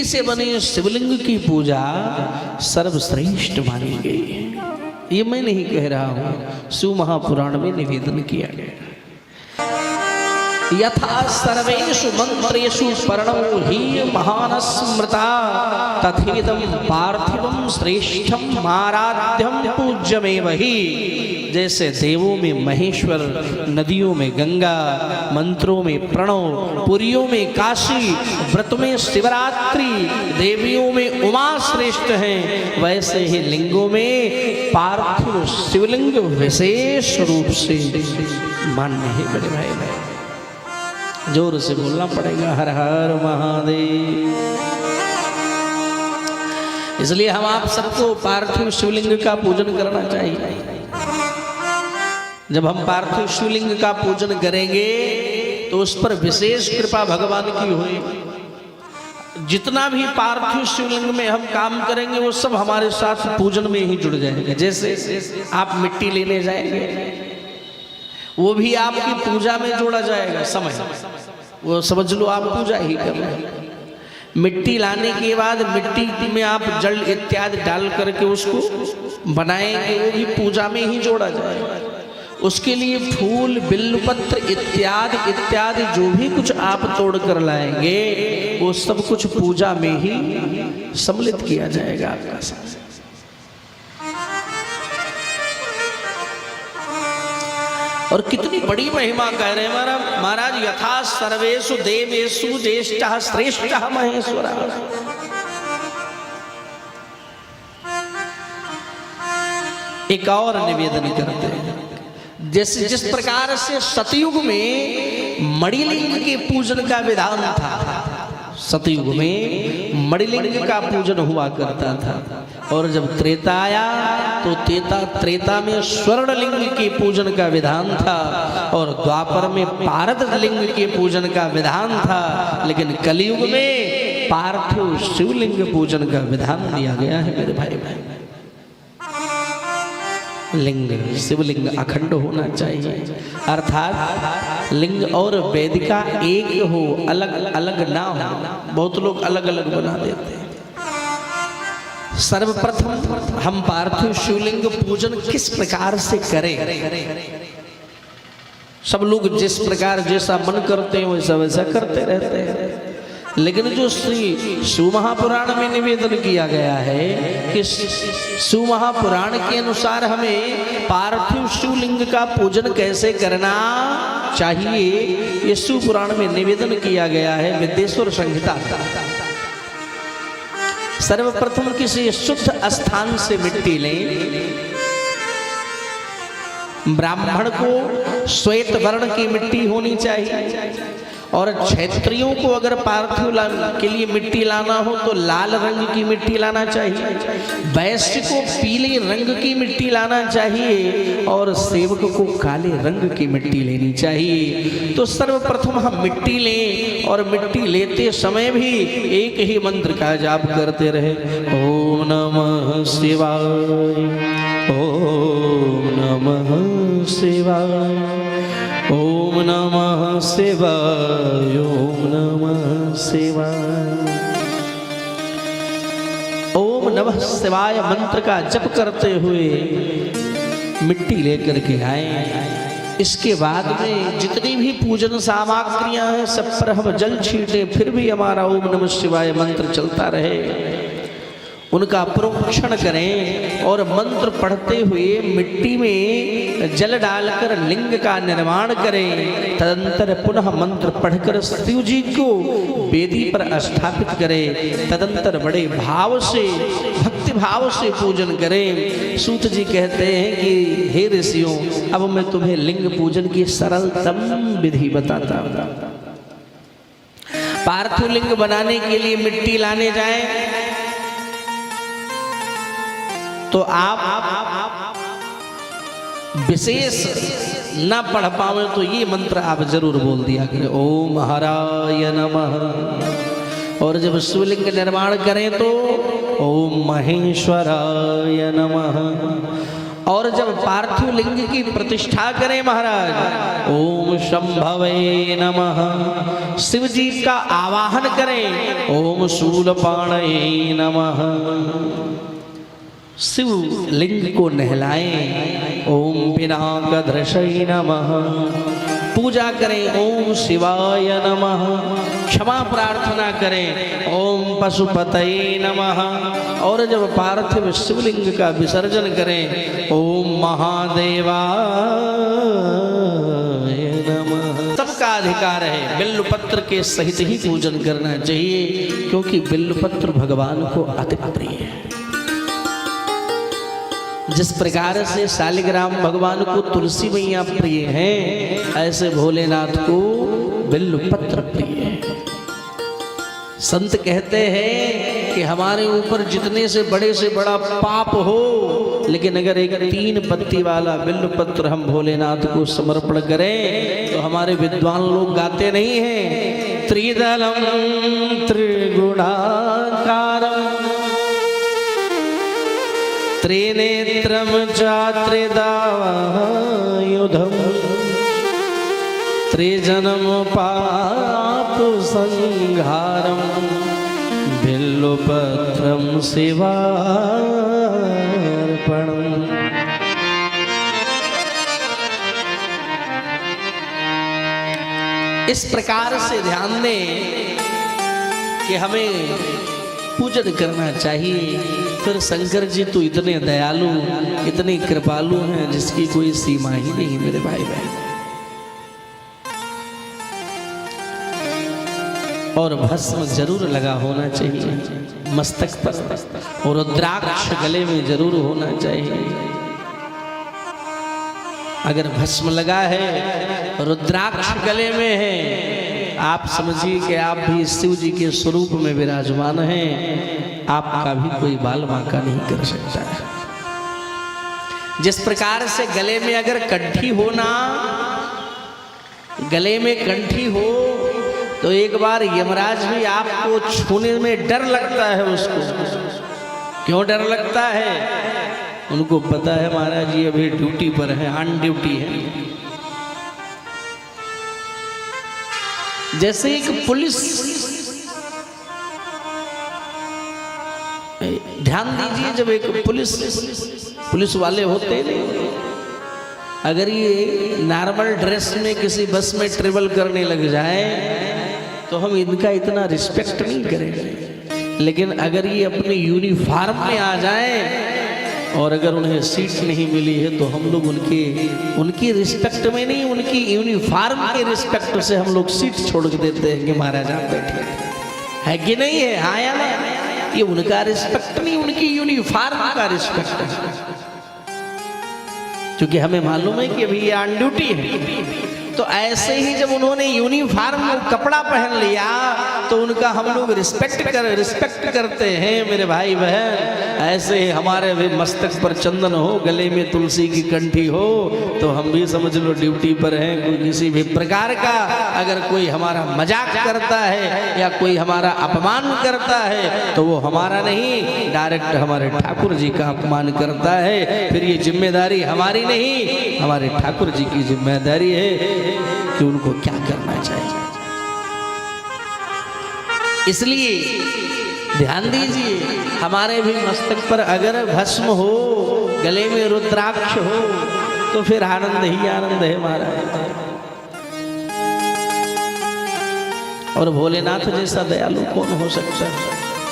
मिट्टी से बने शिवलिंग की पूजा सर्वश्रेष्ठ मानी गई है। ये मैं नहीं कह रहा हूं, शिव महापुराण में निवेदन किया गया। यथा सर्वेषु मंत्रेषु पर्णो हि महान स्मृता तथेदं पार्थिवं श्रेष्ठम आराध्यम पूज्यमेव हि। जैसे देवों में महेश्वर, नदियों में गंगा, मंत्रों में प्रणव, पुरियों में काशी, व्रत में शिवरात्रि, देवियों में उमा श्रेष्ठ हैं, वैसे ही लिंगों में पार्थिव शिवलिंग विशेष रूप से मान्य है। बड़े भाई जोर से बोलना पड़ेगा, हर हर महादेव। इसलिए हम आप सबको पार्थिव शिवलिंग का पूजन करना चाहिए। जब हम पार्थिव शिवलिंग का पूजन करेंगे तो उस पर विशेष कृपा भगवान की होगी। जितना भी पार्थिव शिवलिंग में हम काम करेंगे वो सब हमारे साथ पूजन में ही जुड़ जाएंगे। जैसे आप मिट्टी लेने जाएंगे, वो भी आपकी पूजा में जोड़ा जाएगा। समय वो समझ लो आप पूजा ही कर रहे हैं। मिट्टी लाने के बाद मिट्टी में आप जल इत्यादि डाल करके उसको बनाएंगे, वो भी पूजा में ही जोड़ा जाएगा। उसके लिए फूल, बिल्वपत्र इत्यादि इत्यादि जो भी कुछ आप तोड़ कर लाएंगे वो सब कुछ पूजा में ही सम्मिलित किया जाएगा आपका साथ। और कितनी बड़ी महिमा कह रहे हैं महाराज, यथा सर्वेषु देवेषु ज्येष्ठः श्रेष्ठः महेश्वरः। एक और निवेदन करते हैं, जैसे जिस प्रकार से सतयुग में मणिलिंग के पूजन का विधान था, सतयुग में मणिलिंग का पूजन हुआ करता था, और जब त्रेता आया तो त्रेता में स्वर्णलिंग के पूजन का विधान था, और द्वापर में पारद लिंग के पूजन का विधान था। लेकिन कलयुग में पार्थिव शिवलिंग पूजन का विधान दिया गया है। मेरे भाई बहन, लिंग शिवलिंग अखंड होना चाहिए, अर्थात लिंग और वेदिका एक हो, अलग अलग ना हो। बहुत लोग अलग अलग बना देते हैं। सर्वप्रथम हम पार्थिव शिवलिंग पूजन किस प्रकार से करें? सब लोग जिस प्रकार जैसा मन करते हैं वैसा वैसा करते रहते हैं। लेकिन जो श्री शिव महापुराण में निवेदन किया गया है कि शिव महापुराण के अनुसार हमें पार्थिव शिवलिंग का पूजन कैसे करना चाहिए, ये शिव पुराण में निवेदन किया गया है विद्येश्वर संहिता। सर्वप्रथम किसी शुद्ध स्थान से मिट्टी लें। ब्राह्मण को श्वेत वर्ण की मिट्टी होनी चाहिए, और क्षत्रियों को अगर पार्थिव के लिए मिट्टी लाना हो तो लाल रंग की मिट्टी लाना चाहिए। वैश्य को पीले रंग की मिट्टी लाना चाहिए, और सेवक को काले रंग की मिट्टी लेनी चाहिए। तो सर्वप्रथम हम मिट्टी लें, और मिट्टी लेते समय भी एक ही मंत्र का जाप करते रहे, ओम नमः शिवाय, ओम नमः शिवाय, ओम नमः शिवाय, ओम नमः शिवाय। ओम नमः शिवाय मंत्र का जप करते हुए मिट्टी लेकर के आए। इसके बाद में जितनी भी पूजन सामग्रियां हैं सब पर हम जल छींटे, फिर भी हमारा ओम नमः शिवाय मंत्र चलता रहे। उनका प्रोक्षण करें, और मंत्र पढ़ते हुए मिट्टी में जल डालकर लिंग का निर्माण करें। तदंतर पुनः मंत्र पढ़कर शिव जी को वेदी पर स्थापित करें। तदंतर बड़े भाव से, भक्ति भाव से पूजन करें। सूत जी कहते हैं कि हे ऋषियों, अब मैं तुम्हें लिंग पूजन की सरलतम विधि बताता हूं। पार्थिव लिंग बनाने के लिए मिट्टी लाने जाएं तो आप विशेष ना पढ़ पावे तो ये मंत्र आप जरूर बोल दिया करें, ओम हराय नमः। और जब शिवलिंग निर्माण करें तो ओम महेश्वराय नमः, और जब पार्थिव लिंग की प्रतिष्ठा करें महाराज, ओम शंभवे नमः, शिव जी का आवाहन करें, ओम शूलपाणये नमः, शिव लिंग को नहलाएं, ओम पिनाकधृषये नमः, पूजा करें, ओम शिवाय नमः, क्षमा प्रार्थना करें, ओम पशुपतये नमः, और जब पार्थिव शिवलिंग का विसर्जन करें, ओम महादेवाय नमः। सबका अधिकार है बिल्वपत्र के सहित ही पूजन करना चाहिए, क्योंकि बिल्वपत्र भगवान को अति प्रिय है। जिस प्रकार से शालिग्राम भगवान को तुलसी मैया प्रिय हैं, ऐसे भोलेनाथ को बिल्वपत्र प्रिय है। संत कहते हैं कि हमारे ऊपर जितने से बड़ा पाप हो, लेकिन अगर एक 3 पत्ती वाला बिल्वपत्र हम भोलेनाथ को समर्पण करें, तो हमारे विद्वान लोग गाते नहीं हैं, त्रिदलम त्रिगुणाकारम त्रिनेत्रम च त्रिदायुधम त्रिजन्म पाप संहारम बिल्वपत्रम शिवार्पणम। इस प्रकार से ध्यान दें कि हमें पूजन करना चाहिए। फिर शंकर जी तो इतने दयालु, इतने कृपालु हैं, जिसकी कोई सीमा ही नहीं मेरे भाई बहन। और भस्म जरूर लगा होना चाहिए मस्तक पर, और रुद्राक्ष गले में जरूर होना चाहिए। अगर भस्म लगा है, रुद्राक्ष गले में है, आप समझिए कि आप भी शिव जी के स्वरूप में विराजमान हैं, आपका भी कोई बाल बांका नहीं कर सकता है। जिस प्रकार से गले में अगर कंठी होना, गले में कंठी हो तो एक बार यमराज भी आपको छूने में डर लगता है। उसको क्यों डर लगता है? उनको पता है महाराज जी अभी ड्यूटी पर है, ऑन ड्यूटी है। जैसे एक पुलिस, ध्यान दीजिए, जब एक पुलिस वाले होते हैं, अगर ये नॉर्मल ड्रेस में किसी बस में ट्रेवल करने लग जाए तो हम इनका इतना रिस्पेक्ट नहीं करेंगे, लेकिन अगर ये अपने यूनिफॉर्म में आ जाए और अगर उन्हें सीट नहीं मिली है तो हम लोग उनकी रिस्पेक्ट में नहीं, उनकी यूनिफॉर्म के रिस्पेक्ट से हम लोग सीट छोड़ देते हैं कि महाराज आप बैठे, है कि नहीं है? हाँ या ना? ये उनका रिस्पेक्ट नहीं, उनकी यूनिफॉर्म का रिस्पेक्ट है। क्योंकि हमें मालूम है कि अभी ये ऑन ड्यूटी है। तो ऐसे ही जब उन्होंने यूनिफॉर्म कपड़ा पहन लिया तो उनका हम लोग रिस्पेक्ट करते हैं मेरे भाई बहन। ऐसे ही हमारे भी मस्तक पर चंदन हो, गले में तुलसी की कंठी हो, तो हम भी समझ लो ड्यूटी पर हैं। कोई किसी भी प्रकार का अगर कोई हमारा मजाक करता है या कोई हमारा अपमान करता है तो वो हमारा नहीं, डायरेक्ट हमारे ठाकुर जी का अपमान करता है। फिर ये जिम्मेदारी हमारी नहीं, हमारे ठाकुर जी की जिम्मेदारी है कि उनको क्या करना चाहिए। इसलिए ध्यान दीजिए, हमारे भी मस्तक पर अगर भस्म हो, गले में रुद्राक्ष हो, तो फिर आनंद ही आनंद है महाराज। और भोलेनाथ जैसा दयालु कौन हो सकता है?